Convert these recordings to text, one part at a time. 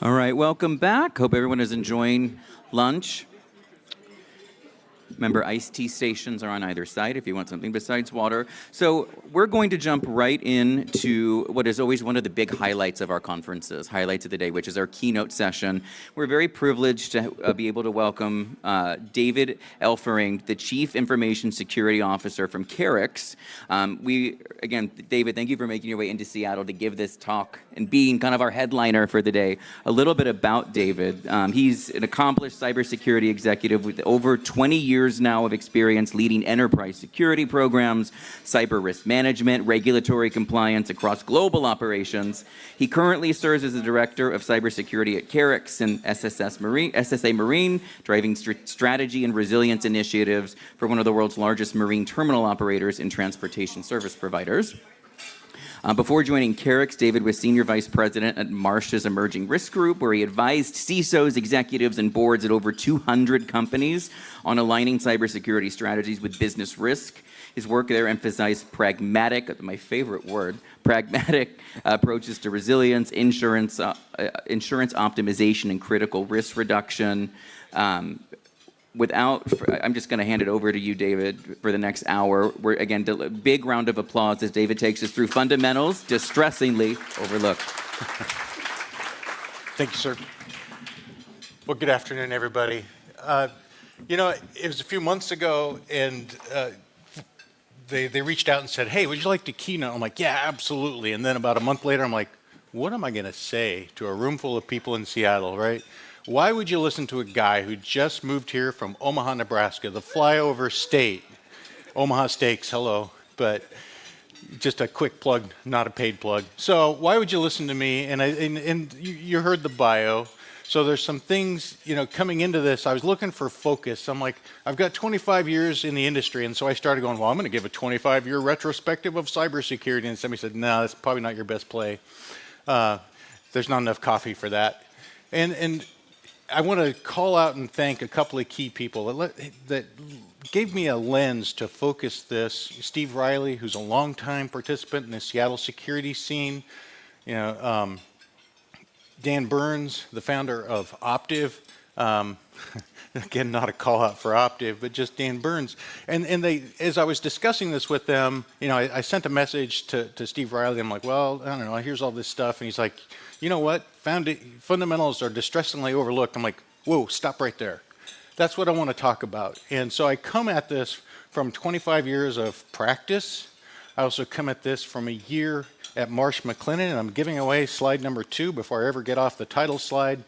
All right, welcome back. Hope everyone is enjoying lunch. Remember, iced tea stations are on either side if you want something besides water. So we're going to jump right into what is always one of the big highlights of our conferences, highlights of the day, which is our keynote session. We're very privileged to be able to welcome David Elfering, the Chief Information Security Officer from Carix. Again, David, thank you for making your way into Seattle to give this talk and being kind of our headliner for the day. A little bit about David. He's an accomplished cybersecurity executive with over 20 years now of experience leading enterprise security programs, cyber risk management, regulatory compliance across global operations. He currently serves as the Director of Cybersecurity at Carix and SSA Marine, driving strategy and resilience initiatives for one of the world's largest marine terminal operators and transportation service providers. Before joining Carix, David was Senior Vice President at Marsh's Emerging Risk Group, where he advised CISOs, executives, and boards at over 200 companies on aligning cybersecurity strategies with business risk. His work there emphasized pragmatic, my favorite word, pragmatic approaches to resilience, insurance optimization, and critical risk reduction. I'm just going to hand it over to you, David, for the next hour. We're, again, a big round of applause as David takes us through fundamentals, distressingly overlooked. Thank you, sir. Well, good afternoon, everybody. It was a few months ago, and they reached out and said, hey, would you like to keynote? I'm like, yeah, absolutely. And then about a month later, I'm like, what am I going to say to a room full of people in Seattle, right? Why would you listen to a guy who just moved here from Omaha, Nebraska, the flyover state? Omaha Steaks, hello. But just a quick plug, not a paid plug. So why would you listen to me? And you heard the bio. So there's some things, coming into this, I was looking for focus. I'm like, I've got 25 years in the industry. And so I started going, well, I'm going to give a 25-year retrospective of cybersecurity. And somebody said, no, that's probably not your best play. There's not enough coffee for that. And I want to call out and thank a couple of key people that gave me a lens to focus this. Steve Riley, who's a longtime participant in the Seattle security scene. Dan Burns, the founder of Optiv. Again, not a call out for Optiv, but just Dan Burns. And they, as I was discussing this with them, I sent a message to Steve Riley. I'm like, well, I don't know, here's all this stuff. And he's like, you know what? Fundamentals are distressingly overlooked. I'm like, whoa, stop right there. That's what I want to talk about. And so I come at this from 25 years of practice. I also come at this from a year at Marsh McLennan, and I'm giving away slide number 2 before I ever get off the title slide.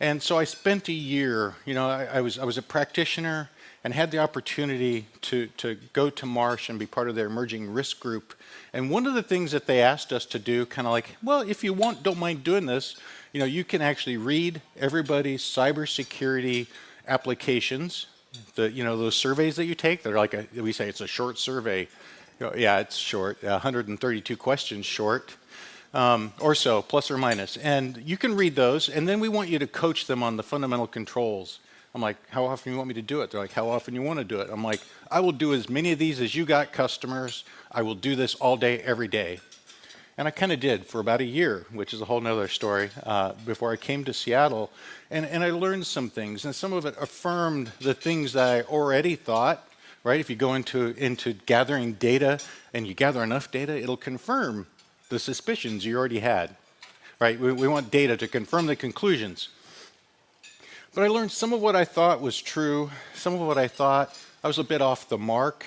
And so I spent a year, I was a practitioner and had the opportunity to go to Marsh and be part of their emerging risk group. And one of the things that they asked us to do, kind of like, well, if you don't mind doing this, you can actually read everybody's cybersecurity applications, those surveys that you take. They're like, we say it's a short survey. Yeah, it's short, 132 questions short. Or so, plus or minus. And you can read those, and then we want you to coach them on the fundamental controls. I'm like, how often do you want me to do it? They're like, how often you want to do it? I'm like, I will do as many of these as you got customers. I will do this all day, every day. And I kind of did for about a year, which is a whole nother story, before I came to Seattle. And I learned some things, and some of it affirmed the things that I already thought, right? If you go into gathering data, and you gather enough data, it'll confirm the suspicions you already had, right? We want data to confirm the conclusions. But I learned some of what I thought was true, some of what I thought I was a bit off the mark.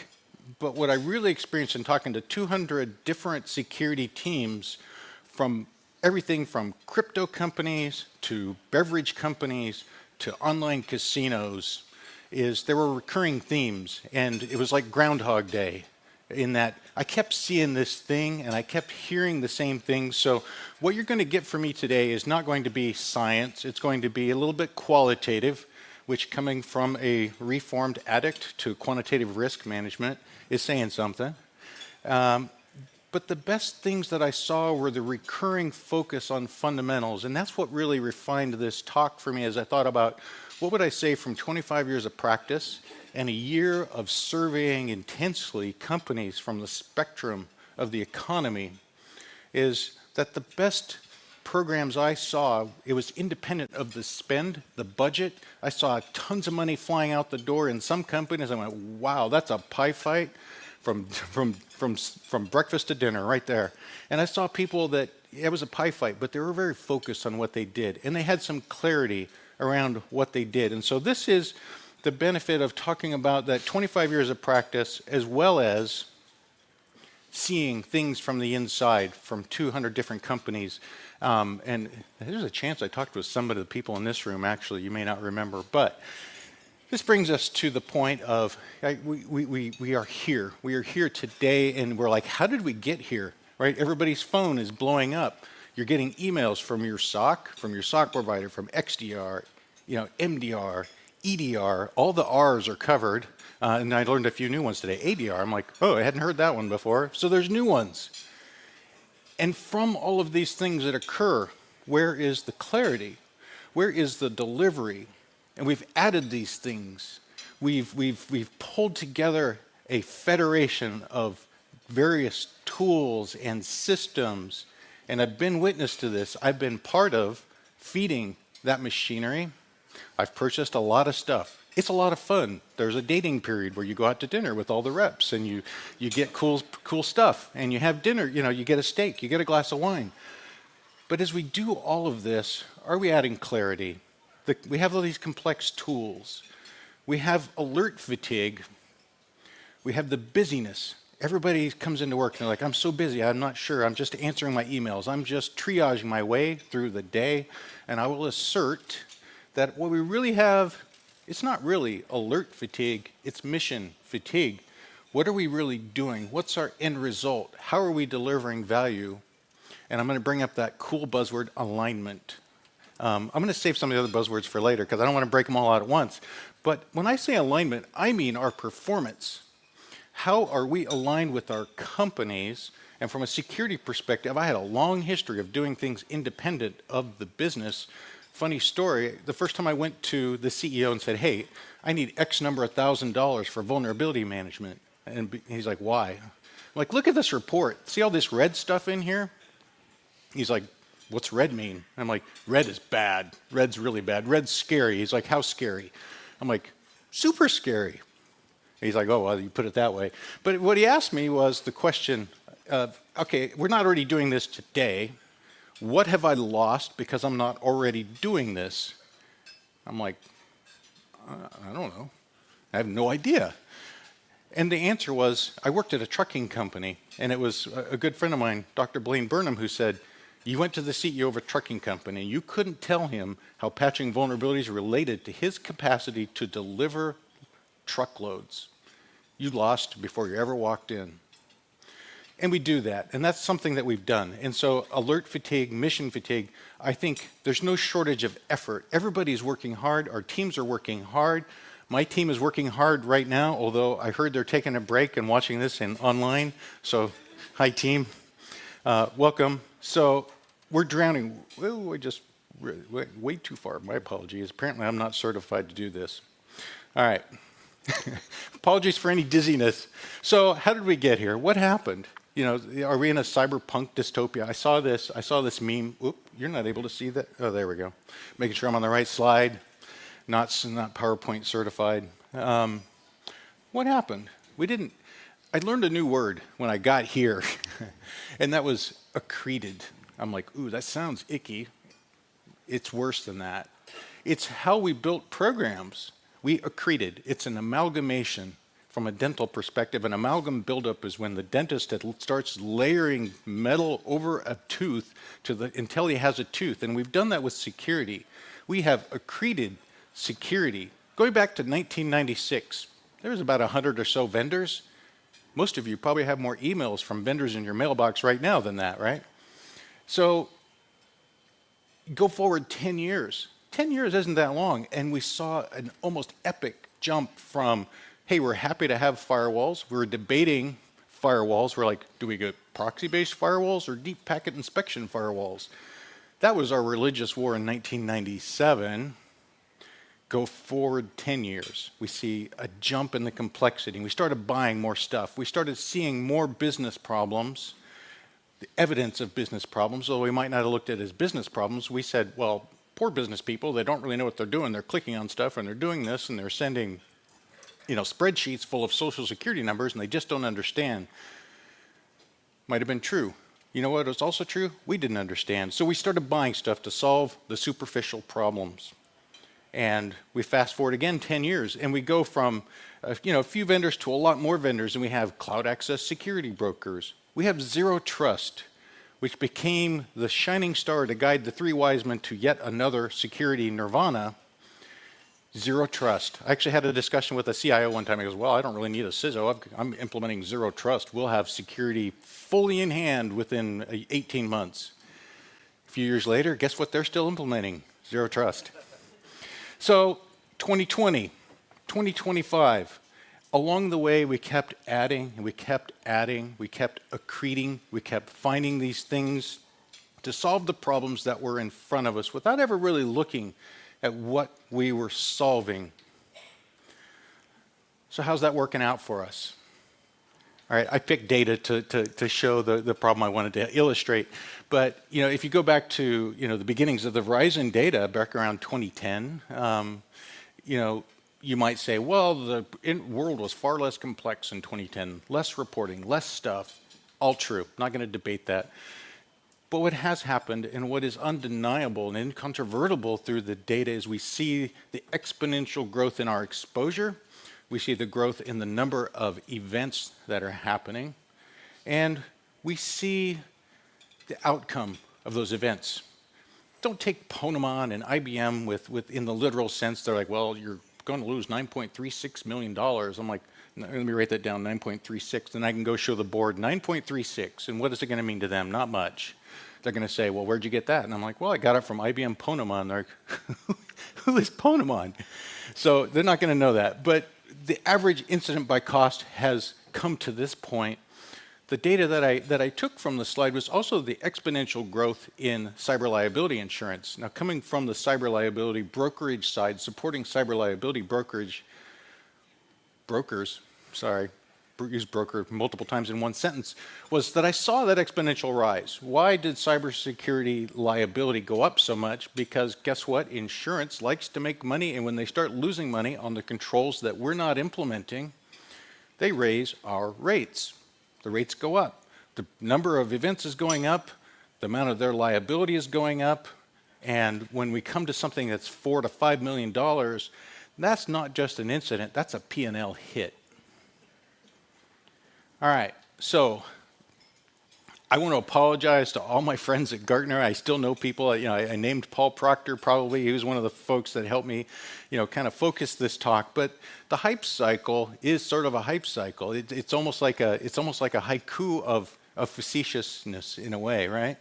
But what I really experienced in talking to 200 different security teams, from everything from crypto companies to beverage companies to online casinos, is there were recurring themes. And it was like Groundhog Day, in that I kept seeing this thing and I kept hearing the same thing. So what you're going to get from me today is not going to be science. It's going to be a little bit qualitative, which, coming from a reformed addict to quantitative risk management, is saying something. But the best things that I saw were the recurring focus on fundamentals. And that's what really refined this talk for me as I thought about what would I say from 25 years of practice and a year of surveying intensely companies from the spectrum of the economy, is that the best programs I saw, it was independent of the spend, the budget. I saw tons of money flying out the door in some companies. I went, wow, that's a pie fight from breakfast to dinner right there. And I saw people that it was a pie fight, but they were very focused on what they did. And they had some clarity around what they did. And so this is the benefit of talking about that 25 years of practice, as well as seeing things from the inside from 200 different companies. And there's a chance I talked with some of the people in this room, actually, you may not remember. But this brings us to the point of we are here. We are here today, and we're like, how did we get here? Right? Everybody's phone is blowing up. You're getting emails from your SOC provider, from XDR, MDR, EDR. All the R's are covered. And I learned a few new ones today. ADR, I'm like, oh, I hadn't heard that one before. So there's new ones. And from all of these things that occur, where is the clarity? Where is the delivery? And we've added these things. We've pulled together a federation of various tools and systems. And I've been witness to this. I've been part of feeding that machinery. I've purchased a lot of stuff. It's a lot of fun. There's a dating period where you go out to dinner with all the reps and you get cool stuff and you have dinner, you get a steak, you get a glass of wine. But as we do all of this, are we adding clarity? We have all these complex tools. We have alert fatigue. We have the busyness. Everybody comes into work and they're like, I'm so busy, I'm not sure. I'm just answering my emails. I'm just triaging my way through the day. And I will assert that what we really have, it's not really alert fatigue, it's mission fatigue. What are we really doing? What's our end result? How are we delivering value? And I'm going to bring up that cool buzzword, alignment. I'm going to save some of the other buzzwords for later because I don't want to break them all out at once. But when I say alignment, I mean our performance. How are we aligned with our companies? And from a security perspective, I had a long history of doing things independent of the business. Funny story, the first time I went to the CEO and said, hey, I need X number of $1,000 for vulnerability management. And he's like, why? I'm like, look at this report. See all this red stuff in here? He's like, what's red mean? I'm like, red is bad. Red's really bad. Red's scary. He's like, how scary? I'm like, super scary. He's like, oh, well, you put it that way. But what he asked me was the question of, okay, we're not already doing this today. What have I lost because I'm not already doing this? I'm like, I don't know. I have no idea. And the answer was, I worked at a trucking company, and it was a good friend of mine, Dr. Blaine Burnham, who said, you went to the CEO of a trucking company, you couldn't tell him how patching vulnerabilities related to his capacity to deliver truckloads. You lost before you ever walked in. And we do that, and that's something that we've done. And so alert fatigue, mission fatigue, I think there's no shortage of effort. Everybody's working hard. Our teams are working hard. My team is working hard right now, although I heard they're taking a break and watching this online. So, hi, team. Welcome. So, we're drowning. Oh, I just went way too far. My apologies. Apparently, I'm not certified to do this. All right. Apologies for any dizziness. So, how did we get here? What happened? Are we in a cyberpunk dystopia? I saw this meme. Oop, you're not able to see that. Oh, there we go. Making sure I'm on the right slide. Not PowerPoint certified. What happened? I learned a new word when I got here, and that was accreted. I'm like, ooh, that sounds icky. It's worse than that. It's how we built programs. We accreted. It's an amalgamation. From a dental perspective, an amalgam buildup is when the dentist starts layering metal over a tooth until he has a tooth. And we've done that with security. We have accreted security. Going back to 1996, there was about 100 or so vendors. Most of you probably have more emails from vendors in your mailbox right now than that, right? So go forward 10 years. 10 years isn't that long. And we saw an almost epic jump from, hey, we're happy to have firewalls. We're debating firewalls. We're like, do we get proxy-based firewalls or deep packet inspection firewalls? That was our religious war in 1997. Go forward 10 years. We see a jump in the complexity. We started buying more stuff. We started seeing more business problems. the evidence of business problems, although we might not have looked at it as business problems. We said, well, poor business people, they don't really know what they're doing. They're clicking on stuff and they're doing this and they're sending, spreadsheets full of social security numbers and they just don't understand. Might have been true. You know what was also true? We didn't understand. So we started buying stuff to solve the superficial problems. And we fast forward again 10 years, and we go from a few vendors to a lot more vendors, and we have cloud access security brokers. We have Zero Trust, which became the shining star to guide the three wise men to yet another security nirvana. Zero Trust. I actually had a discussion with a CIO one time. He goes, well, I don't really need a CISO. I'm implementing Zero Trust. We'll have security fully in hand within 18 months. A few years later, guess what they're still implementing? Zero Trust. So 2020, 2025, along the way we kept adding, and we kept adding, we kept accreting, we kept finding these things to solve the problems that were in front of us without ever really looking at what we were solving. So how's that working out for us? All right, I picked data to show the problem I wanted to illustrate. But if you go back to the beginnings of the Verizon data back around 2010, you might say, well, the world was far less complex in 2010, less reporting, less stuff. All true. Not going to debate that. But what has happened and what is undeniable and incontrovertible through the data is we see the exponential growth in our exposure. We see the growth in the number of events that are happening. And we see the outcome of those events. Don't take Ponemon and IBM in the literal sense. They're like, well, you're going to lose $9.36 million. I'm like, let me write that down, 9.36. Then I can go show the board 9.36. And what is it going to mean to them? Not much. They're going to say, well, where'd you get that? And I'm like, well, I got it from IBM Ponemon. They're like, who is Ponemon? So they're not going to know that. But the average incident by cost has come to this point. The data that I took from the slide was also the exponential growth in cyber liability insurance. Now, coming from the cyber liability brokerage side, supporting cyber liability brokers, use broker multiple times in one sentence, was that I saw that exponential rise. Why did cybersecurity liability go up so much? Because guess what? Insurance likes to make money, and when they start losing money on the controls that we're not implementing, they raise our rates. The rates go up. The number of events is going up. The amount of their liability is going up. And when we come to something that's $4 to $5 million, that's not just an incident, that's a P&L hit. All right, so I want to apologize to all my friends at Gartner. I still know people. I named Paul Proctor probably. He was one of the folks that helped me, kind of focus this talk. But the hype cycle is sort of a hype cycle. It's almost like a haiku of facetiousness in a way, right?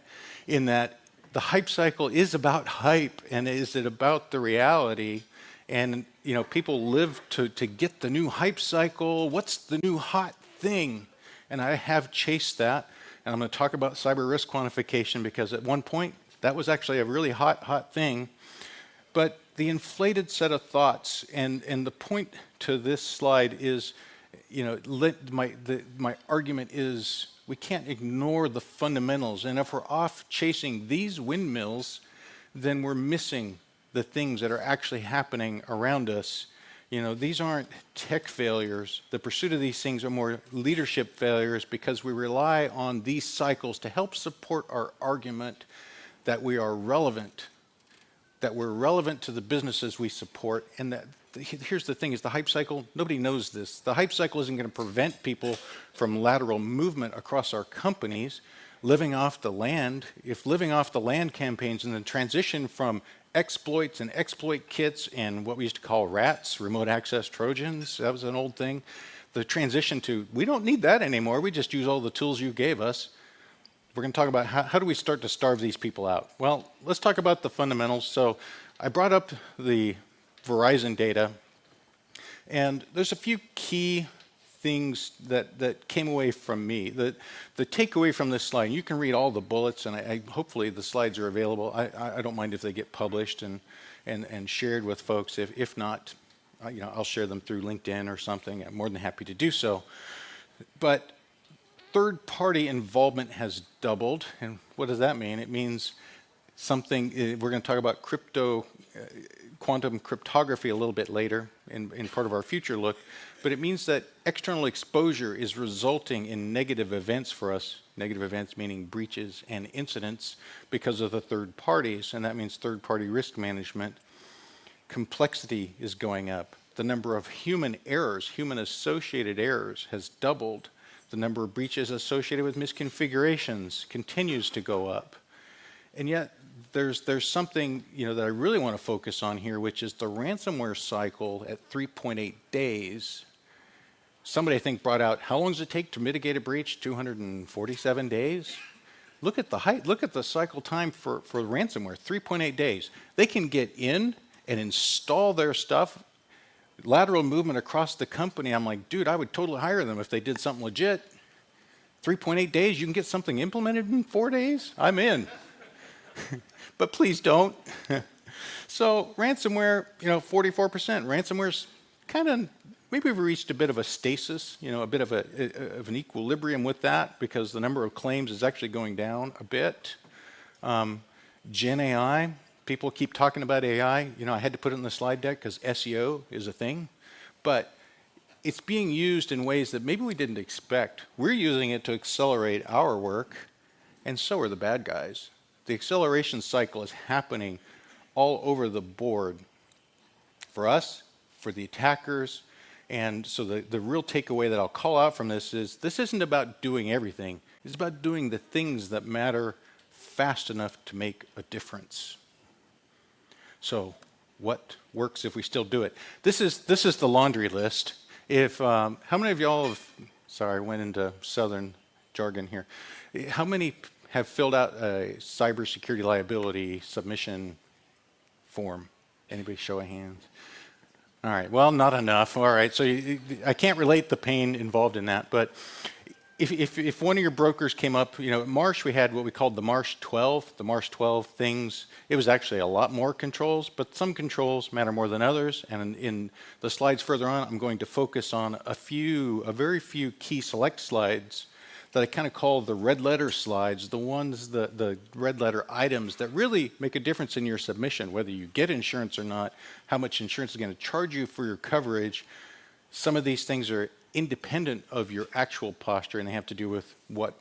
In that the hype cycle is about hype, and is it about the reality? And people live to get the new hype cycle. What's the new hot thing? And I have chased that, and I'm going to talk about cyber risk quantification because at one point that was actually a really hot thing. But the inflated set of thoughts, and the point to this slide is, my argument is we can't ignore the fundamentals, and if we're off chasing these windmills, then we're missing the things that are actually happening around us. These aren't tech failures. The pursuit of these things are more leadership failures because we rely on these cycles to help support our argument that we are relevant, that we're relevant to the businesses we support. And that here's the thing is the hype cycle, nobody knows this. The hype cycle isn't going to prevent people from lateral movement across our companies, living off the land. If living off the land campaigns and the transition from exploits and exploit kits and what we used to call RATs, remote access Trojans, that was an old thing. The transition to, we don't need that anymore, we just use all the tools you gave us. We're going to talk about how do we start to starve these people out? Well, let's talk about the fundamentals. So I brought up the Verizon data, and there's a few key things that came away from me. The takeaway from this slide, you can read all the bullets, and hopefully the slides are available. I don't mind if they get published and shared with folks. If not, I'll share them through LinkedIn or something. I'm more than happy to do so. But third-party involvement has doubled. And what does that mean? It means something, we're going to talk about quantum cryptography a little bit later in part of our future look, but it means that external exposure is resulting in negative events for us, negative events meaning breaches and incidents because of the third parties, and that means third-party risk management. Complexity is going up. The number of human errors, human-associated errors, has doubled. The number of breaches associated with misconfigurations continues to go up. And yet, there's something that I really want to focus on here, which is the ransomware cycle at 3.8 days. Somebody, I think, brought out, how long does it take to mitigate a breach? 247 days? Look at the cycle time for ransomware, 3.8 days. They can get in and install their stuff, lateral movement across the company. I'm like, dude, I would totally hire them if they did something legit. 3.8 days, you can get something implemented in 4 days? I'm in. But please don't. So ransomware, 44%. Ransomware's kind of, maybe we've reached a bit of a stasis, a bit of an equilibrium with that because the number of claims is actually going down a bit. Gen AI, people keep talking about AI. I had to put it in the slide deck because SEO is a thing. But it's being used in ways that maybe we didn't expect. We're using it to accelerate our work, and so are the bad guys. The acceleration cycle is happening all over the board for us, for the attackers, and so the real takeaway that I'll call out from this isn't about doing everything. It's about doing the things that matter fast enough to make a difference. So what works if we still do it? This is the laundry list. How many of y'all have, sorry, I went into Southern jargon here. How many have filled out a cybersecurity liability submission form? Anybody show of hands? All right, well, not enough. All right, so I can't relate the pain involved in that, but if one of your brokers came up, at Marsh we had what we called the Marsh 12 things. It was actually a lot more controls, but some controls matter more than others, and in the slides further on, I'm going to focus on a very few key select slides that I kind of call the red letter slides, the red letter items that really make a difference in your submission, whether you get insurance or not, how much insurance is going to charge you for your coverage. Some of these things are independent of your actual posture, and they have to do with what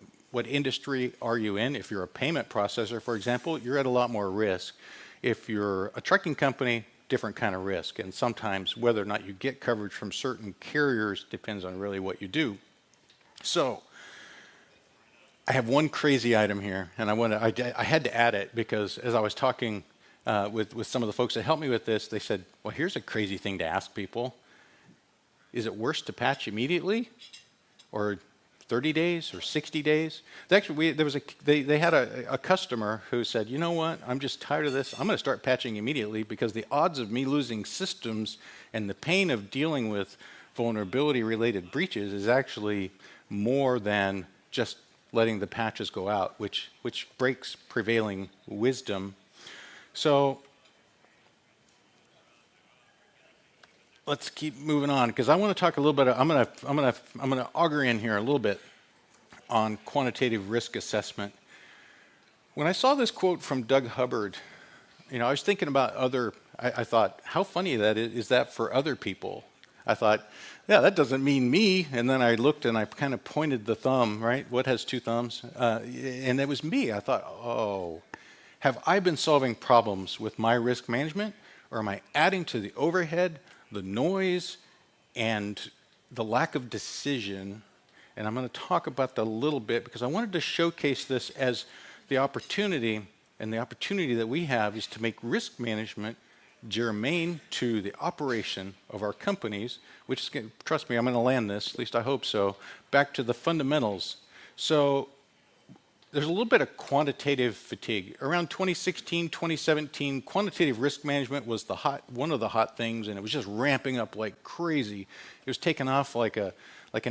industry are you in. If you're a payment processor, for example, you're at a lot more risk. If you're a trucking company, different kind of risk. And sometimes whether or not you get coverage from certain carriers depends on really what you do. So I have one crazy item here, and I had to add it because as I was talking with some of the folks that helped me with this, they said, well, here's a crazy thing to ask people. Is it worse to patch immediately or 30 days or 60 days? Actually, they had a customer who said, you know what, I'm just tired of this. I'm going to start patching immediately because the odds of me losing systems and the pain of dealing with vulnerability-related breaches is actually more than just letting the patches go out, which breaks prevailing wisdom. So let's keep moving on because I want to talk a little bit. I'm gonna auger in here a little bit on quantitative risk assessment. When I saw this quote from Doug Hubbard, I was thinking about I thought, how funny that is that for other people? I thought, yeah, that doesn't mean me. And then I looked and I kind of pointed the thumb, right? What has two thumbs? And it was me. I thought, oh, have I been solving problems with my risk management, or am I adding to the overhead, the noise, and the lack of decision? And I'm going to talk about that a little bit because I wanted to showcase this as the opportunity, and the opportunity that we have is to make risk management germane to the operation of our companies, which is, trust me, I'm going to land this, at least I hope so, back to the fundamentals. So there's a little bit of quantitative fatigue. Around 2016, 2017, quantitative risk management was one of the hot things, and it was just ramping up like crazy. It was taking off like an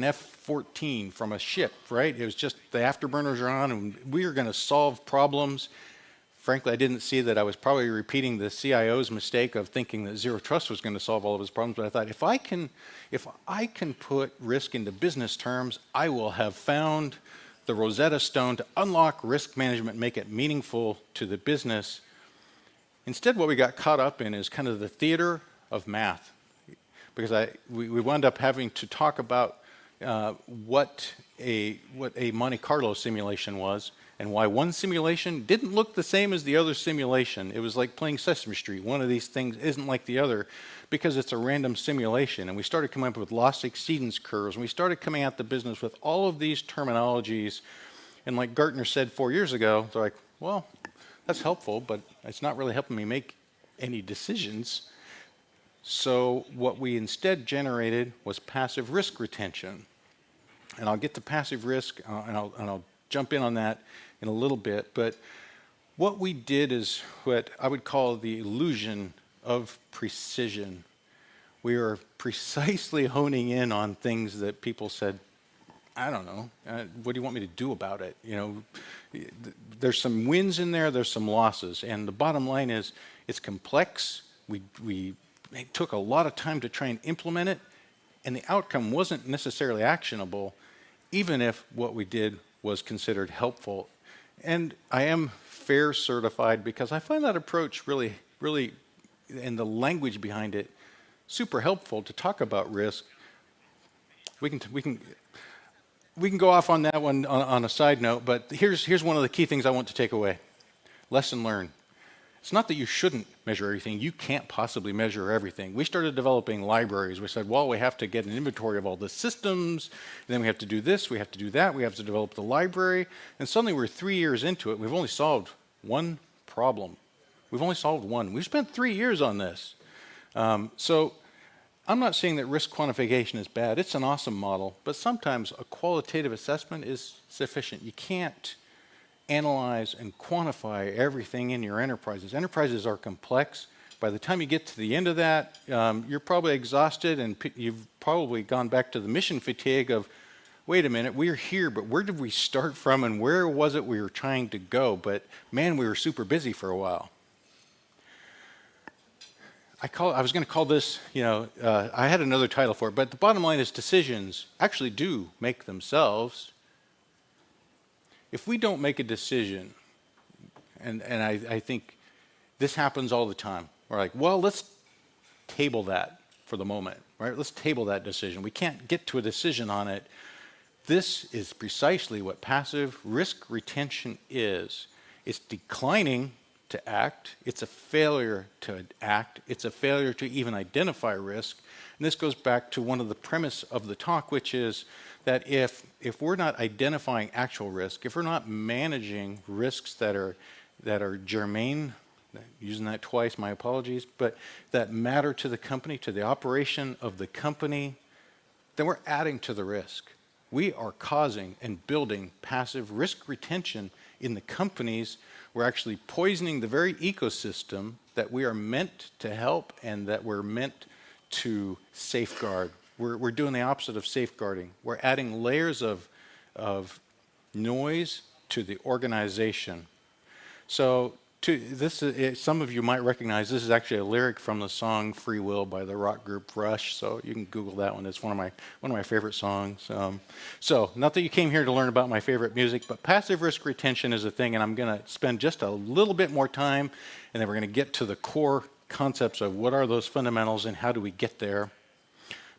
F-14 from a ship, right? It was just the afterburners are on, and we are going to solve problems frankly, I didn't see that I was probably repeating the CIO's mistake of thinking that zero trust was going to solve all of his problems. But I thought, if I can put risk into business terms, I will have found the Rosetta Stone to unlock risk management, make it meaningful to the business. Instead, what we got caught up in is kind of the theater of math, because we wound up having to talk about what a Monte Carlo simulation was, and why one simulation didn't look the same as the other simulation. It was like playing Sesame Street. One of these things isn't like the other because it's a random simulation. And we started coming up with loss exceedance curves, and we started coming at the business with all of these terminologies. And like Gartner said 4 years ago, they're like, well, that's helpful, but it's not really helping me make any decisions. So what we instead generated was passive risk retention. And I'll get to passive risk, and I'll jump in on that in a little bit. But what we did is what I would call the illusion of precision. We are precisely honing in on things that people said, I don't know, what do you want me to do about it? You know, there's some wins in there, there's some losses. And the bottom line is, it's complex. We took a lot of time to try and implement it, and the outcome wasn't necessarily actionable, even if what we did was considered helpful. And I am FAIR certified because I find that approach really, and the language behind it, super helpful to talk about risk. We can go off on that one on a side note, but here's one of the key things I want to take away. Lesson learned. It's not that you shouldn't measure everything. You can't possibly measure everything. We started developing libraries. We said, well, we have to get an inventory of all the systems, and then we have to do this, we have to do that, we have to develop the library, and suddenly we're 3 years into it. We've only solved one problem. We've only solved one. We've spent 3 years on this. So I'm not saying that risk quantification is bad. It's an awesome model, but sometimes a qualitative assessment is sufficient. You can't analyze and quantify everything in your enterprises. Enterprises are complex. By the time you get to the end of that, you're probably exhausted, and you've probably gone back to the mission fatigue of, wait a minute, we're here, but where did we start from, and where was it we were trying to go? But man, we were super busy for a while. I was going to call this, I had another title for it, but the bottom line is decisions actually do make themselves. If we don't make a decision, and I think this happens all the time, we're like, well, let's table that for the moment, right? Let's table that decision. We can't get to a decision on it. This is precisely what passive risk retention is. It's declining to act. It's a failure to act. It's a failure to even identify risk. And this goes back to one of the premise of the talk, which is that if we're not identifying actual risk, if we're not managing risks that are germane, using that twice, my apologies, but that matter to the company, to the operation of the company, then we're adding to the risk. We are causing and building passive risk retention in the companies. We're actually poisoning the very ecosystem that we are meant to help and that we're meant to safeguard. We're doing the opposite of safeguarding. We're adding layers of noise to the organization. So some of you might recognize this is actually a lyric from the song "Free Will" by the rock group Rush. So you can Google that one. It's one of my favorite songs. So not that you came here to learn about my favorite music, but passive risk retention is a thing, and I'm going to spend just a little bit more time, and then we're going to get to the core concepts of what are those fundamentals and how do we get there.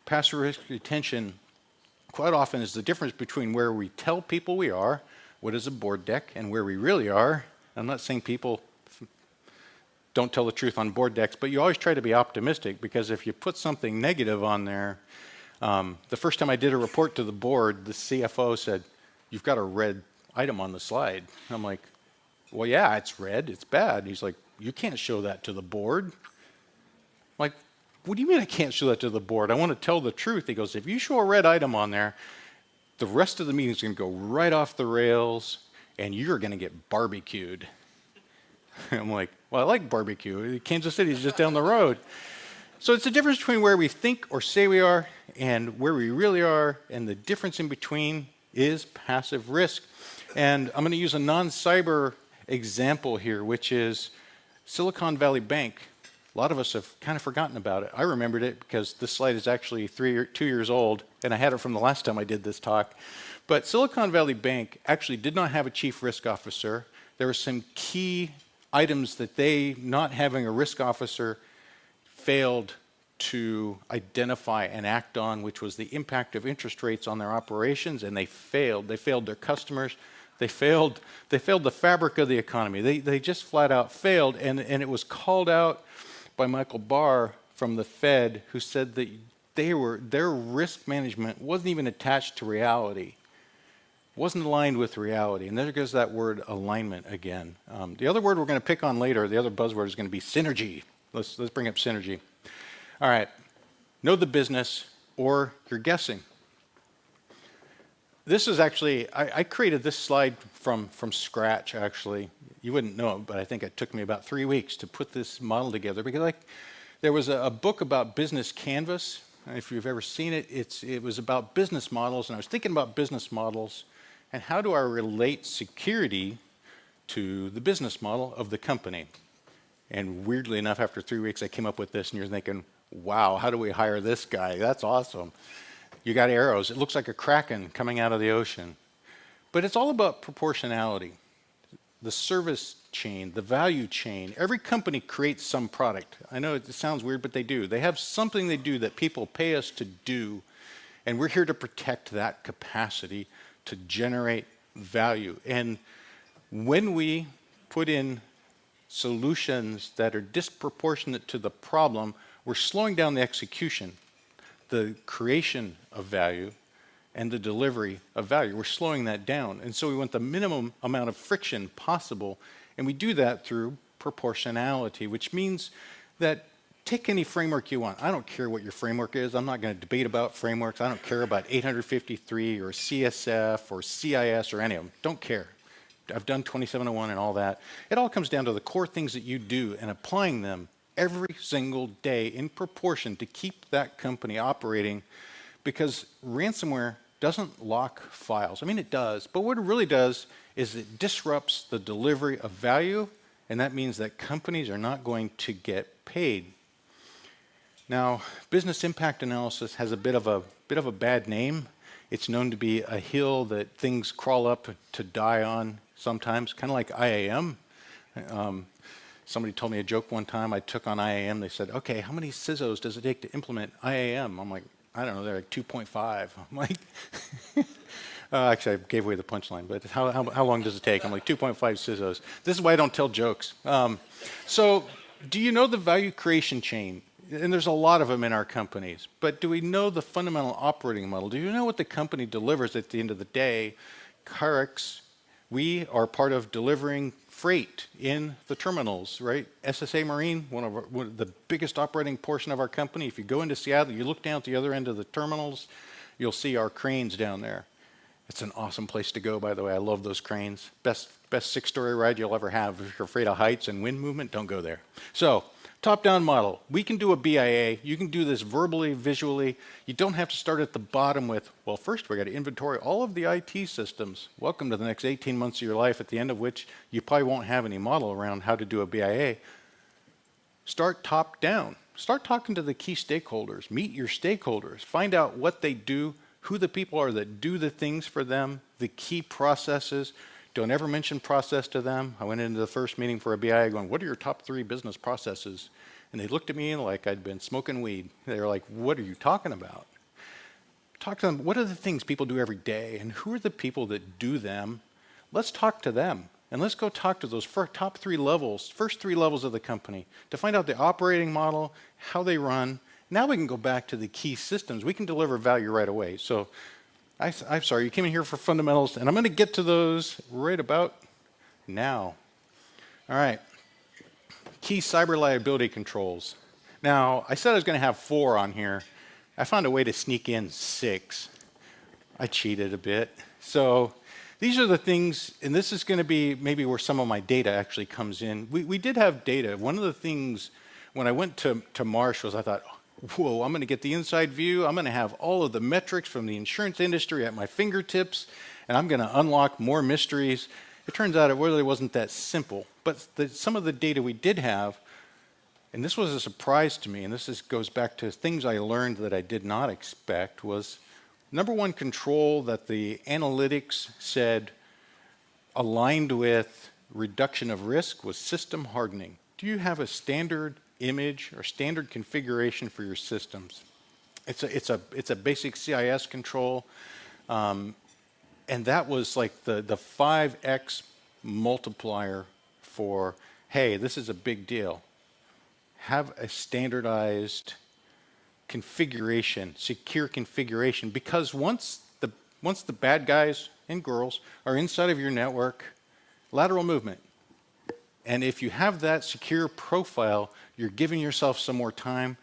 Passive risk retention quite often is the difference between where we tell people we are, what is a board deck, and where we really are. I'm not saying people don't tell the truth on board decks, but you always try to be optimistic, because if you put something negative on there, the first time I did a report to the board, the CFO said, "You've got a red item on the slide." And I'm like, "Well, yeah, it's red, it's bad." And he's like, "You can't show that to the board." I'm like, "What do you mean I can't show that to the board? I want to tell the truth." He goes, "If you show a red item on there, the rest of the meeting is going to go right off the rails, and you're going to get barbecued." I'm like, "Well, I like barbecue. Kansas City is just down the road." So it's the difference between where we think or say we are and where we really are, and the difference in between is passive risk. And I'm going to use a non-cyber example here, which is Silicon Valley Bank. A lot of us have kind of forgotten about it. I remembered it because this slide is actually 2 years old, and I had it from the last time I did this talk. But Silicon Valley Bank actually did not have a chief risk officer. There were some key items that they, not having a risk officer, failed to identify and act on, which was the impact of interest rates on their operations, and they failed. They failed their customers. They failed the fabric of the economy. They just flat out failed, and it was called out by Michael Barr from the Fed, who said that their risk management wasn't even attached to reality, wasn't aligned with reality. And there goes that word alignment again. The other word we're going to pick on later, the other buzzword is going to be synergy. Let's bring up synergy. All right, know the business or you're guessing. This is actually, I created this slide from scratch, actually. You wouldn't know it, but I think it took me about 3 weeks to put this model together because there was a book about business canvas. If you've ever seen it, it was about business models, and I was thinking about business models and how do I relate security to the business model of the company. And weirdly enough, after 3 weeks, I came up with this, and you're thinking, wow, how do we hire this guy? That's awesome. You got arrows. It looks like a kraken coming out of the ocean. But it's all about proportionality. The service chain, the value chain. Every company creates some product. I know it sounds weird, but they do. They have something they do that people pay us to do, and we're here to protect that capacity to generate value. And when we put in solutions that are disproportionate to the problem, we're slowing down the execution, the creation of value, and the delivery of value. We're slowing that down. And so we want the minimum amount of friction possible, and we do that through proportionality, which means that take any framework you want. I don't care what your framework is. I'm not going to debate about frameworks. I don't care about 853 or CSF or CIS or any of them. Don't care. I've done 2701 and all that. It all comes down to the core things that you do and applying them every single day in proportion to keep that company operating, because ransomware doesn't lock files. I mean, it does, but what it really does is it disrupts the delivery of value, and that means that companies are not going to get paid. Now, business impact analysis has a bit of a bad name. It's known to be a hill that things crawl up to die on sometimes, kind of like IAM. Somebody told me a joke one time. I took on IAM. They said, okay, how many CISOs does it take to implement IAM? I'm like, I don't know, they're like 2.5. I'm like, actually, I gave away the punchline, but how long does it take? I'm like, 2.5 CISOs. This is why I don't tell jokes. So do you know the value creation chain? And there's a lot of them in our companies, but do we know the fundamental operating model? Do you know what the company delivers at the end of the day? Carex, we are part of delivering freight in the terminals, right? SSA Marine, one of the biggest operating portion of our company. If you go into Seattle, you look down at the other end of the terminals, you'll see our cranes down there. It's an awesome place to go, by the way. I love those cranes. Best 6-story ride you'll ever have. If you're afraid of heights and wind movement, don't go there. So, top-down model. We can do a BIA. You can do this verbally, visually. You don't have to start at the bottom with, well, first we got to inventory all of the IT systems. Welcome to the next 18 months of your life, at the end of which you probably won't have any model around how to do a BIA. Start top-down. Start talking to the key stakeholders. Meet your stakeholders. Find out what they do, who the people are that do the things for them, the key processes. Don't ever mention process to them. I went into the first meeting for a BI going, what are your top 3 business processes? And they looked at me like I'd been smoking weed. They were like, what are you talking about? Talk to them. What are the things people do every day? And who are the people that do them? Let's talk to them. And let's go talk to those top 3 levels, first 3 levels of the company to find out the operating model, how they run. Now we can go back to the key systems. We can deliver value right away. So I'm sorry, you came in here for fundamentals, and I'm going to get to those right about now. All right. Key cyber liability controls. Now, I said I was going to have 4 on here. I found a way to sneak in 6. I cheated a bit. So these are the things, and this is going to be maybe where some of my data actually comes in. We did have data. One of the things when I went to Marsh was I thought, whoa, I'm going to get the inside view. I'm going to have all of the metrics from the insurance industry at my fingertips, and I'm going to unlock more mysteries. It turns out it really wasn't that simple. But some of the data we did have, and this was a surprise to me, and goes back to things I learned that I did not expect, was number one control that the analytics said aligned with reduction of risk was system hardening. Do you have a standard image or standard configuration for your systems? It's a basic CIS control, and that was like the 5x multiplier for, hey, this is a big deal. Have a standardized configuration, secure configuration, because once the bad guys and girls are inside of your network, lateral movement. And if you have that secure profile, you're giving yourself some more time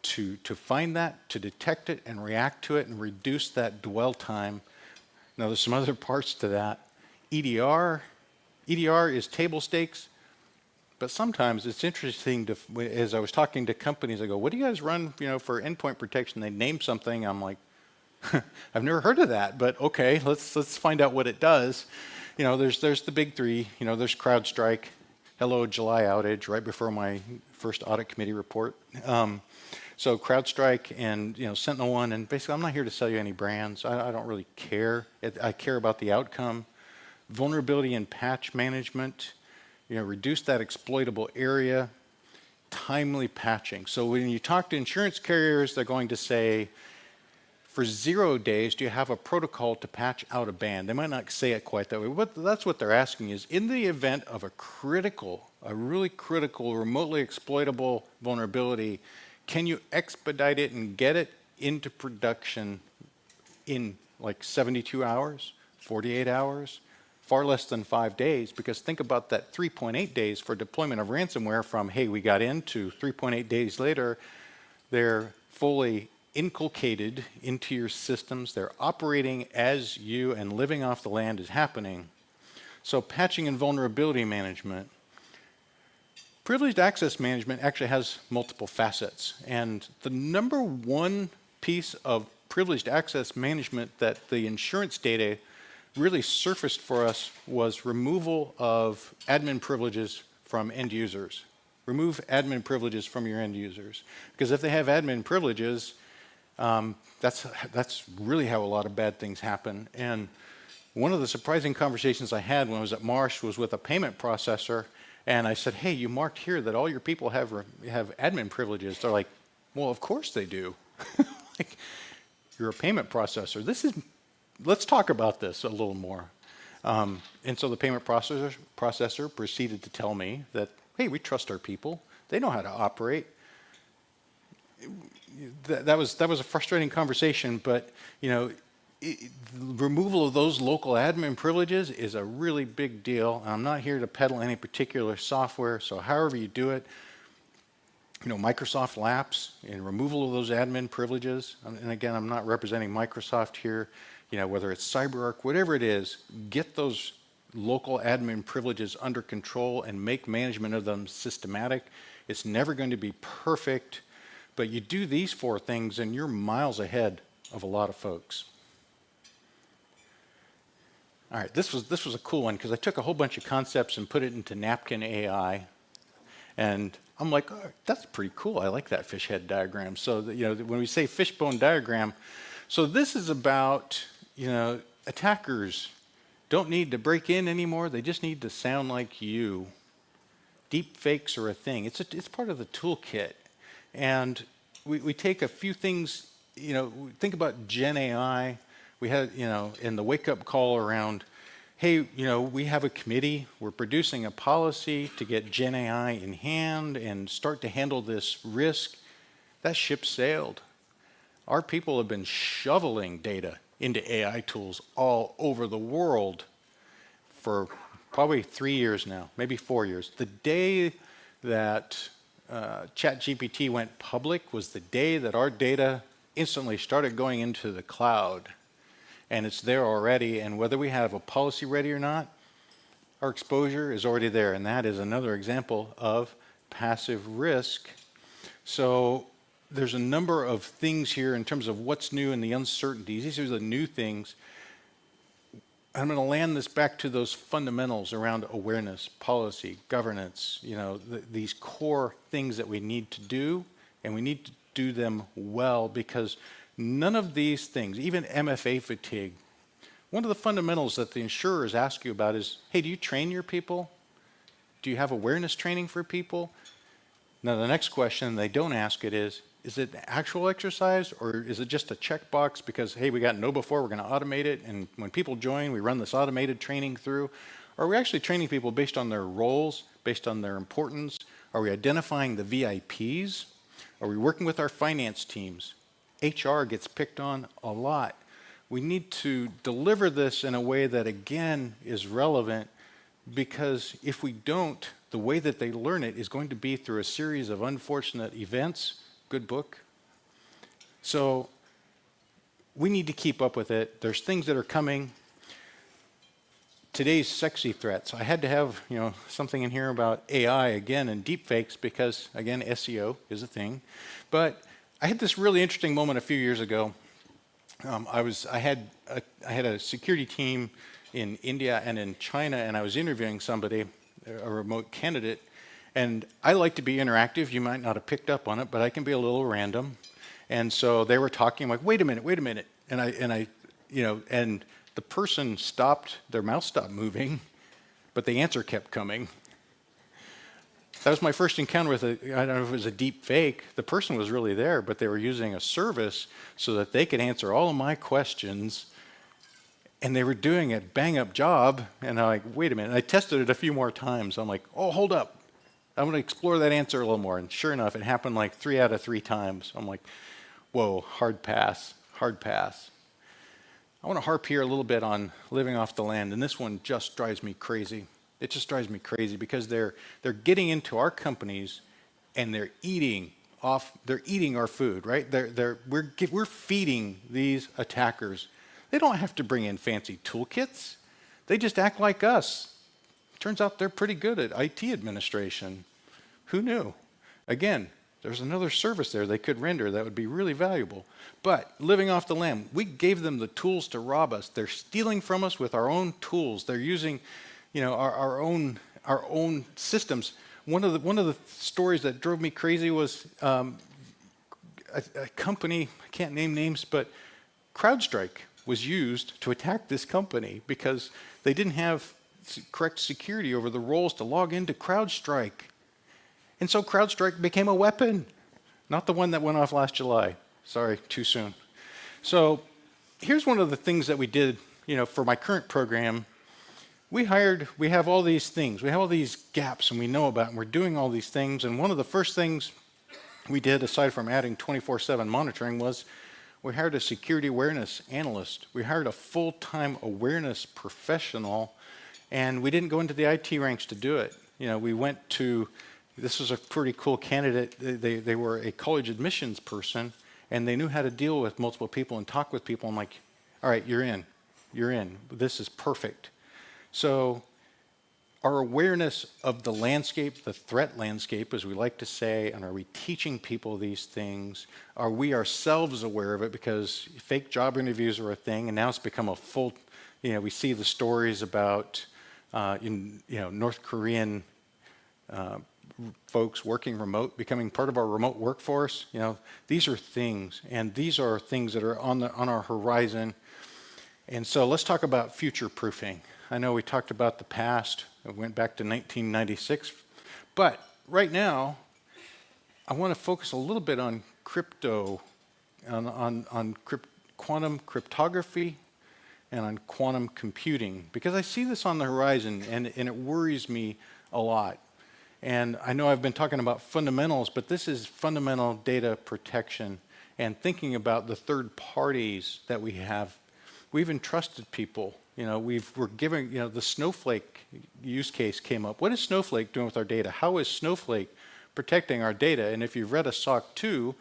to find that, to detect it and react to it and reduce that dwell time. Now there's some other parts to that. EDR is table stakes, but sometimes it's interesting as I was talking to companies, I go, what do you guys run, for endpoint protection? They name something, I'm like, I've never heard of that, but okay, let's find out what it does. There's the big three, there's CrowdStrike, hello July outage, right before my first audit committee report. So CrowdStrike and SentinelOne, and basically I'm not here to sell you any brands. I don't really care. I care about the outcome. Vulnerability and patch management, reduce that exploitable area. Timely patching. So when you talk to insurance carriers, they're going to say, for 0 days, do you have a protocol to patch out a band? They might not say it quite that way, but that's what they're asking is, in the event of a really critical, remotely exploitable vulnerability, can you expedite it and get it into production in like 72 hours, 48 hours, far less than 5 days? Because think about that 3.8 days for deployment of ransomware from, hey, we got into 3.8 days later, they're fully inculcated into your systems. They're operating as you and living off the land is happening. So patching and vulnerability management. Privileged access management actually has multiple facets. And the number one piece of privileged access management that the insurance data really surfaced for us was removal of admin privileges from end users. Remove admin privileges from your end users. Because if they have admin privileges, that's really how a lot of bad things happen. And one of the surprising conversations I had when I was at Marsh was with a payment processor, and I said, hey, you marked here that all your people have admin privileges. They're like, well, of course they do. Like, you're a payment processor. Let's talk about this a little more. And so the payment processor proceeded to tell me that, hey, we trust our people. They know how to operate. That was a frustrating conversation, but removal of those local admin privileges is a really big deal. I'm not here to peddle any particular software, so however you do it, Microsoft Lapse and removal of those admin privileges. And again, I'm not representing Microsoft here. Whether it's CyberArk, whatever it is, get those local admin privileges under control and make management of them systematic. It's never going to be perfect. But you do these 4 things and you're miles ahead of a lot of folks. All right, this was a cool one because I took a whole bunch of concepts and put it into Napkin AI. And I'm like, oh, that's pretty cool. I like that fish head diagram. So when we say fishbone diagram, so this is about, attackers don't need to break in anymore. They just need to sound like you. Deep fakes are a thing. It's part of the toolkit. And we take a few things, think about Gen AI. We had, in the wake-up call around, hey, we have a committee. We're producing a policy to get Gen AI in hand and start to handle this risk. That ship sailed. Our people have been shoveling data into AI tools all over the world for probably 3 years now, maybe 4 years. The day that ChatGPT went public was the day that our data instantly started going into the cloud. And it's there already, and whether we have a policy ready or not, our exposure is already there, and that is another example of passive risk. So there's a number of things here in terms of what's new and the uncertainties. These are the new things. I'm going to land this back to those fundamentals around awareness, policy, governance, these core things that we need to do, and we need to do them well, because none of these things, even MFA fatigue, one of the fundamentals that the insurers ask you about is, hey, do you train your people? Do you have awareness training for people? Now, the next question they don't ask it is it actual exercise, or is it just a checkbox because, hey, we got know before, we're going to automate it, and when people join, we run this automated training through? Or are we actually training people based on their roles, based on their importance? Are we identifying the VIPs? Are we working with our finance teams? HR gets picked on a lot. We need to deliver this in a way that, again, is relevant, because if we don't, the way that they learn it is going to be through a series of unfortunate events. Good book. So we need to keep up with it. There's things that are coming. Today's sexy threats. I had to have something in here about AI again and deepfakes because, again, SEO is a thing. But I had this really interesting moment a few years ago. I had a security team in India and in China, and I was interviewing somebody, a remote candidate. And I like to be interactive. You might not have picked up on it, but I can be a little random. And so they were talking, I'm like, wait a minute. And and the person stopped, their mouth stopped moving, but the answer kept coming. That was my first encounter with I don't know if it was a deep fake. The person was really there, but they were using a service so that they could answer all of my questions. And they were doing a bang-up job. And I'm like, wait a minute. And I tested it a few more times. I'm like, oh, hold up. I'm going to explore that answer a little more. And sure enough, it happened like 3 out of 3 times. I'm like, whoa, hard pass. I want to harp here a little bit on living off the land. And this one just drives me crazy. It just drives me crazy because they're getting into our companies and they're eating our food, right? We're feeding these attackers. They don't have to bring in fancy toolkits. They just act like us. Turns out they're pretty good at IT administration. Who knew? Again, there's another service there they could render that would be really valuable. But living off the land, we gave them the tools to rob us. They're stealing from us with our own tools. They're using, our own systems. One of the stories that drove me crazy was a company. I can't name names, but CrowdStrike was used to attack this company because they didn't have correct security over the roles to log into CrowdStrike. And so CrowdStrike became a weapon, not the one that went off last July. Sorry, too soon. So here's one of the things that we did, for my current program. We have all these things. We have all these gaps and we know about, and we're doing all these things. And one of the first things we did, aside from adding 24/7 monitoring, was we hired a security awareness analyst. We hired a full-time awareness professional. And we didn't go into the IT ranks to do it. We went to, this was a pretty cool candidate. They were a college admissions person, and they knew how to deal with multiple people and talk with people. I'm like, all right, you're in. This is perfect. So our awareness of the landscape, the threat landscape, as we like to say, and are we teaching people these things? Are we ourselves aware of it? Because fake job interviews are a thing, and now it's become a full, we see the stories about North Korean folks working remote, becoming part of our remote workforce. These are things, and these are things that are on our horizon. And so let's talk about future proofing. I know we talked about the past. I went back to 1996, but right now I want to focus a little bit on crypto, on quantum cryptography, and on quantum computing, because I see this on the horizon and it worries me a lot. And I know I've been talking about fundamentals, but this is fundamental data protection and thinking about the third parties that we have. We've entrusted people. We're giving, the Snowflake use case came up. What is Snowflake doing with our data? How is Snowflake protecting our data? And if you've read a SOC 2,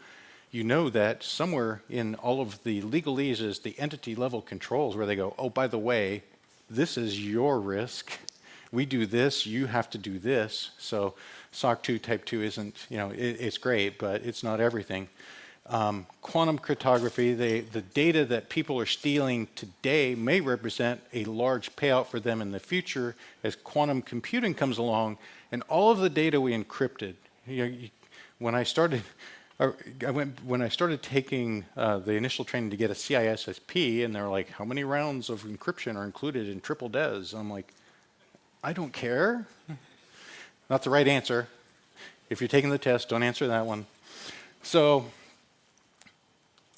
you know that somewhere in all of the legalese is the entity level controls where they go, oh, by the way, this is your risk. We do this, you have to do this. So SOC 2 Type 2 isn't, it's great, but it's not everything. Quantum cryptography, the data that people are stealing today may represent a large payout for them in the future as quantum computing comes along, and all of the data we encrypted. When I started, when I started taking the initial training to get a CISSP, and they're like, "How many rounds of encryption are included in triple DES?" I'm like, "I don't care." Not the right answer. If you're taking the test, don't answer that one. So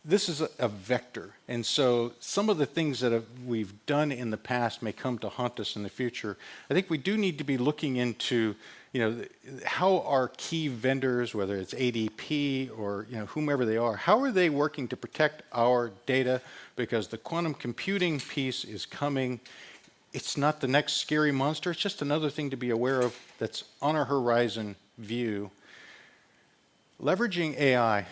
this is a vector, and so some of the things that we've done in the past may come to haunt us in the future. I think we do need to be looking into, how our key vendors, whether it's ADP or whomever they are, how are they working to protect our data? Because the quantum computing piece is coming. It's not the next scary monster. It's just another thing to be aware of that's on our horizon view. Leveraging AI.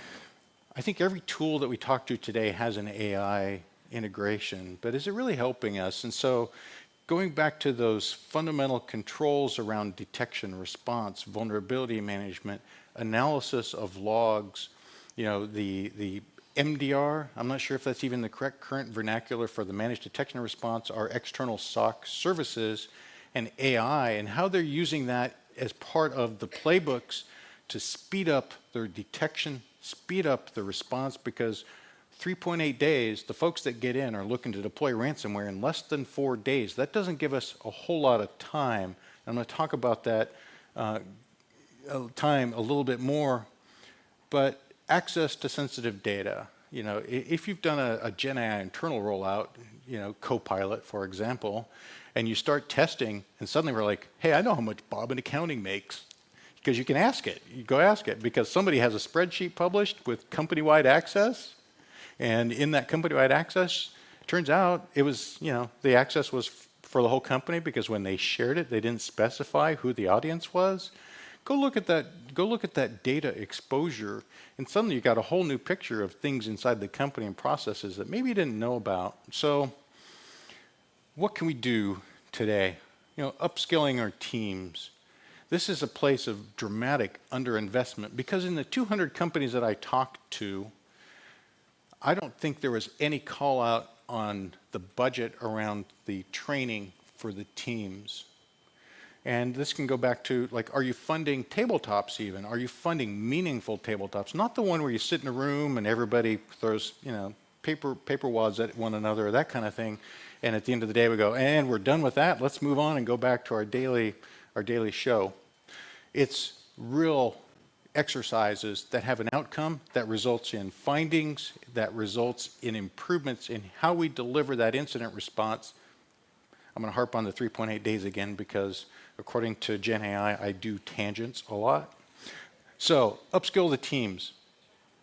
I think every tool that we talk to today has an AI integration, but is it really helping us? And so going back to those fundamental controls around detection, response, vulnerability management, analysis of logs, the MDR, I'm not sure if that's even the correct current vernacular for the managed detection and response, our external SOC services, and AI, and how they're using that as part of the playbooks to speed up their detection, speed up the response, because 3.8 days, the folks that get in are looking to deploy ransomware in less than 4 days. That doesn't give us a whole lot of time. I'm going to talk about that time a little bit more, but access to sensitive data. If you've done a Gen AI internal rollout, Copilot, for example, and you start testing, and suddenly we're like, hey, I know how much Bob in accounting makes. Because you can ask it. You go ask it, because somebody has a spreadsheet published with company-wide access, and in that company-wide access, it turns out it was, the access was for the whole company, because when they shared it, they didn't specify who the audience was. Go look at that. Go look at that data exposure, and suddenly you got a whole new picture of things inside the company and processes that maybe you didn't know about. So, what can we do today? Upskilling our teams. This is a place of dramatic underinvestment, because in the 200 companies that I talked to, I don't think there was any call out on the budget around the training for the teams. And this can go back to, are you funding tabletops even? Are you funding meaningful tabletops? Not the one where you sit in a room and everybody throws, paper wads at one another, or that kind of thing. And at the end of the day, we go, and we're done with that. Let's move on and go back to our daily show. It's real exercises that have an outcome that results in findings, that results in improvements in how we deliver that incident response. I'm going to harp on the 3.8 days again, because according to Gen AI, I do tangents a lot. So, upskill the teams.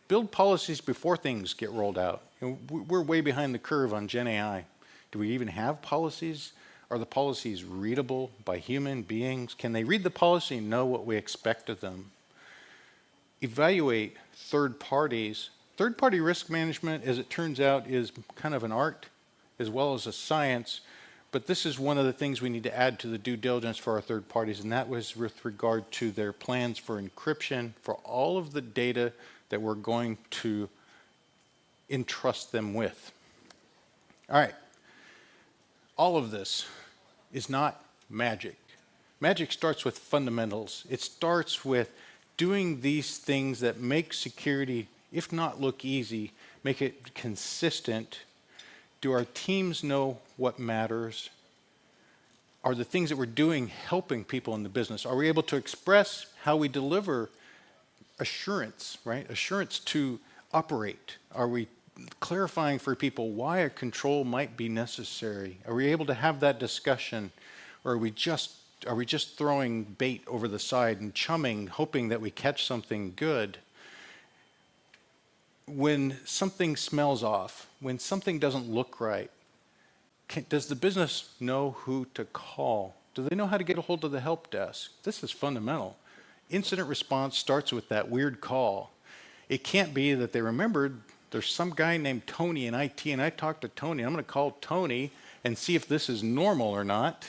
Build policies before things get rolled out. We're way behind the curve on Gen AI. Do we even have policies? Are the policies readable by human beings? Can they read the policy and know what we expect of them? Evaluate third parties. Third-party risk management, as it turns out, is kind of an art as well as a science, but this is one of the things we need to add to the due diligence for our third parties, and that was with regard to their plans for encryption for all of the data that we're going to entrust them with. All right. All of this is not magic. Magic starts with fundamentals. It starts with doing these things that make security, if not look easy, make it consistent. Do our teams know what matters? Are the things that we're doing helping people in the business? Are we able to express how we deliver assurance, right? Assurance to operate. Are we clarifying for people why a control might be necessary? Are we able to have that discussion, or are we just throwing bait over the side and chumming, hoping that we catch something good? When something smells off, when something doesn't look right, does the business know who to call? Do they know how to get a hold of the help desk? This is fundamental. Incident response starts with that weird call. It can't be that they remembered there's some guy named Tony in IT, and I talked to Tony. I'm going to call Tony and see if this is normal or not.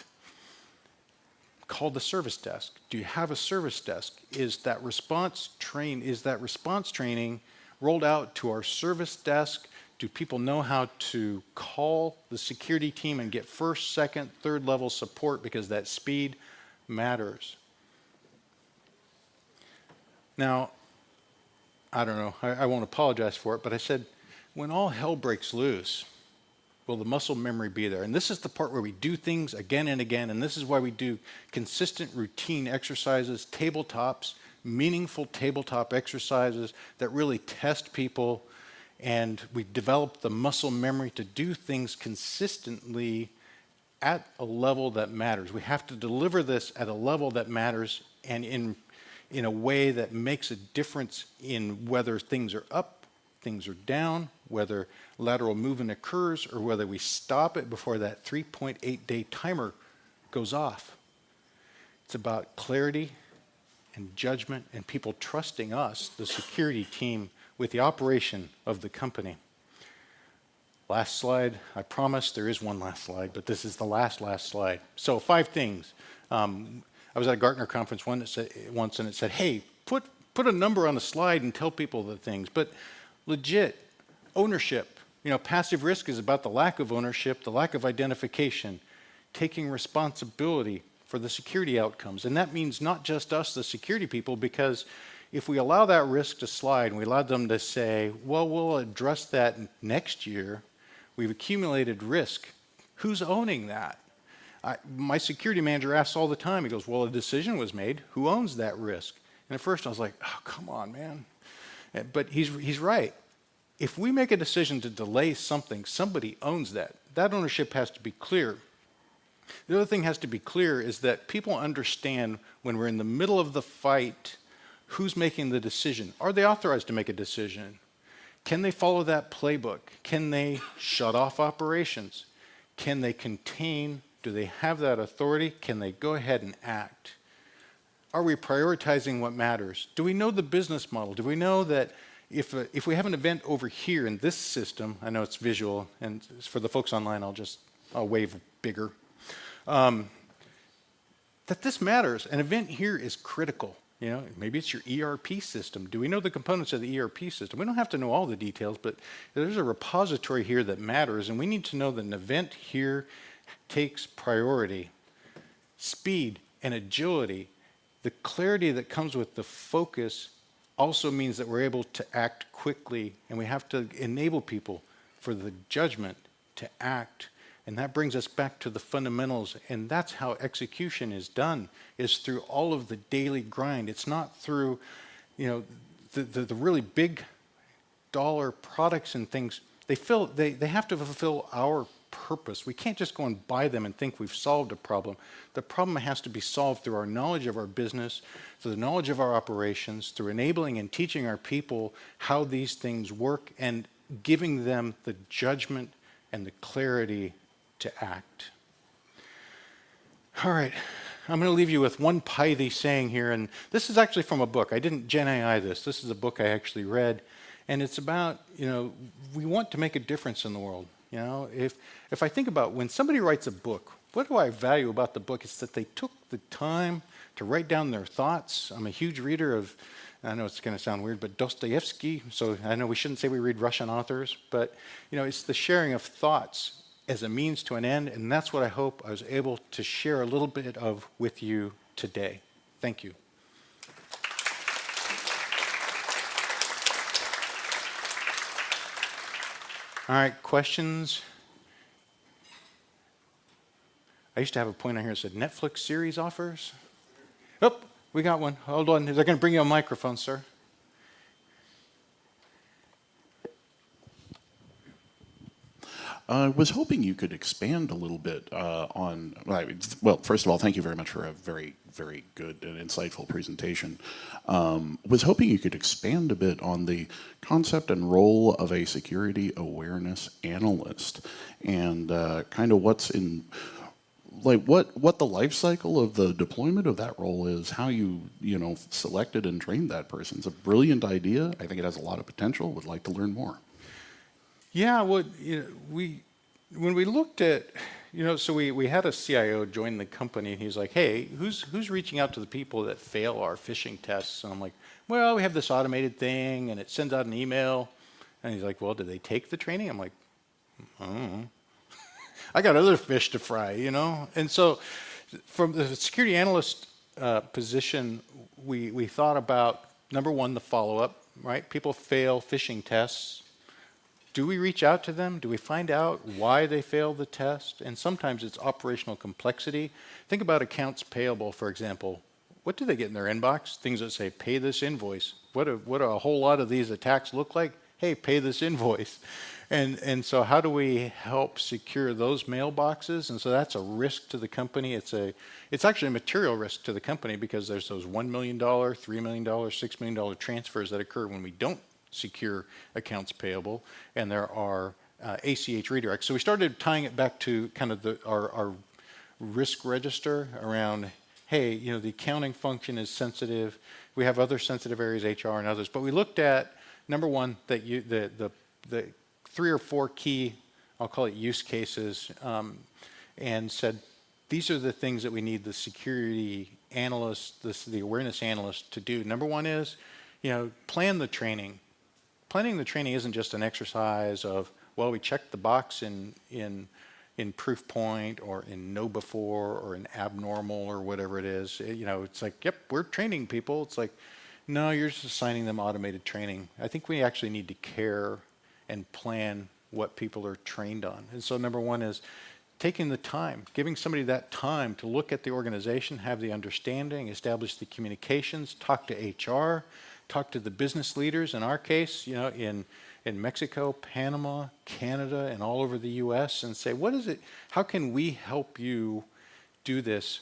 Call the service desk. Do you have a service desk? Is that response training rolled out to our service desk? Do people know how to call the security team and get first, second, third level support, because that speed matters? Now, I don't know, I won't apologize for it, but I said, when all hell breaks loose, will the muscle memory be there? And this is the part where we do things again and again, and this is why we do consistent routine exercises, tabletops, meaningful tabletop exercises that really test people, and we develop the muscle memory to do things consistently at a level that matters. We have to deliver this at a level that matters, and in a way that makes a difference in whether things are up, things are down, whether lateral movement occurs, or whether we stop it before that 3.8-day timer goes off. It's about clarity and judgment and people trusting us, the security team, with the operation of the company. Last slide. I promise there is one last slide, but this is the last slide. So 5 things. I was at a Gartner conference once, and it said, hey, put a number on the slide and tell people the things. But legit, ownership. Passive risk is about the lack of ownership, the lack of identification, taking responsibility for the security outcomes. And that means not just us, the security people, because if we allow that risk to slide and we allow them to say, well, we'll address that next year, we've accumulated risk. Who's owning that? My security manager asks all the time, he goes, well, a decision was made. Who owns that risk? And at first I was like, oh, come on, man. But he's right. If we make a decision to delay something, somebody owns that. That ownership has to be clear. The other thing has to be clear is that people understand when we're in the middle of the fight, who's making the decision? Are they authorized to make a decision? Can they follow that playbook? Can they shut off operations? Can they contain? Do they have that authority? Can they go ahead and act? Are we prioritizing what matters? Do we know the business model? Do we know that if we have an event over here in this system, I know it's visual, and for the folks online, I'll wave bigger, that this matters. An event here is critical. Maybe it's your ERP system. Do we know the components of the ERP system? We don't have to know all the details, but there's a repository here that matters, and we need to know that an event here takes priority. Speed and agility, the clarity that comes with the focus also means that we're able to act quickly, and we have to enable people for the judgment to act. And that brings us back to the fundamentals, and that's how execution is done, is through all of the daily grind. It's not through, the really big dollar products and things. They have to fulfill our purpose. We can't just go and buy them and think we've solved a problem. The problem has to be solved through our knowledge of our business, through the knowledge of our operations, through enabling and teaching our people how these things work, and giving them the judgment and the clarity to act. All right, I'm going to leave you with one pithy saying here, and this is actually from a book. I didn't Gen AI this. This is a book I actually read, and it's about, we want to make a difference in the world. If I think about when somebody writes a book, what do I value about the book? It's that they took the time to write down their thoughts. I'm a huge reader of, I know it's going to sound weird, but Dostoevsky, so I know we shouldn't say we read Russian authors, but it's the sharing of thoughts as a means to an end, and that's what I hope I was able to share a little bit of with you today. Thank you. All right, questions? I used to have a point on here that said Netflix series offers. Oh, we got one. Hold on. They're going to bring you a microphone, sir. I was hoping you could expand a little bit on, well, first of all, thank you very much for a very, very good and insightful presentation. Was hoping you could expand a bit on the concept and role of a security awareness analyst, and kind of what's in, what the life cycle of the deployment of that role is, how you selected and trained that person. It's a brilliant idea. I think it has a lot of potential. Would like to learn more. Yeah, well, when we looked at, So we had a CIO join the company, and he's like, hey, who's reaching out to the people that fail our phishing tests? And I'm like, well, we have this automated thing, and it sends out an email. And he's like, well, did they take the training? I'm like, oh, I got other fish to fry, And so from the security analyst position, we thought about, number one, the follow-up, right? People fail phishing tests. Do we reach out to them? Do we find out why they failed the test? And sometimes it's operational complexity. Think about accounts payable, for example. What do they get in their inbox? Things that say, pay this invoice. What do a whole lot of these attacks look like? Hey, pay this invoice. And so how do we help secure those mailboxes? And so that's a risk to the company. It's actually a material risk to the company because there's those $1 million, $3 million, $6 million transfers that occur when we don't secure accounts payable, and there are ACH redirects. So we started tying it back to kind of our risk register around, hey, the accounting function is sensitive. We have other sensitive areas, HR and others, but we looked at, number one, that the 3 or 4 key, I'll call it use cases, and said, these are the things that we need the security analyst, the awareness analyst to do. Number one is, plan the training. Planning the training isn't just an exercise of, well, we checked the box in Proofpoint or in Know Before or in Abnormal or whatever it is. It's like, yep, we're training people. It's like, no, you're just assigning them automated training. I think we actually need to care and plan what people are trained on. And so number one is taking the time, giving somebody that time to look at the organization, have the understanding, establish the communications, talk to HR, talk to the business leaders, in our case, in Mexico, Panama, Canada, and all over the US, and say, what is it, how can we help you do this?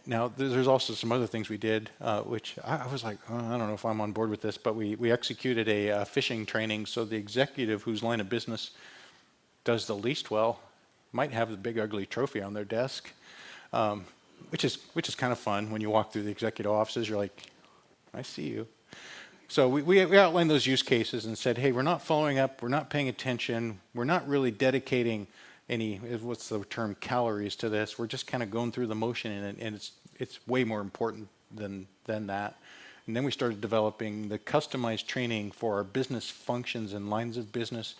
Now, there's also some other things we did, which I was like, oh, I don't know if I'm on board with this, but we executed a phishing training, so the executive whose line of business does the least well might have the big ugly trophy on their desk, which is kind of fun. When you walk through the executive offices, you're like, I see you. So we outlined those use cases and said, hey, we're not following up, we're not paying attention, we're not really dedicating any, what's the term, calories to this. We're just kind of going through the motion, and it's way more important than that. And then we started developing the customized training for our business functions and lines of business,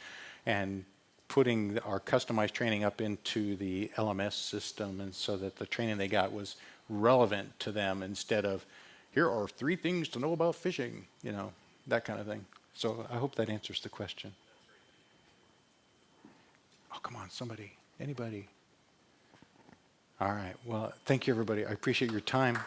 and putting our customized training up into the LMS system, and so that the training they got was relevant to them instead of, here are 3 things to know about phishing, that kind of thing. So I hope that answers the question. Oh, come on, somebody, anybody. All right, well, thank you, everybody. I appreciate your time.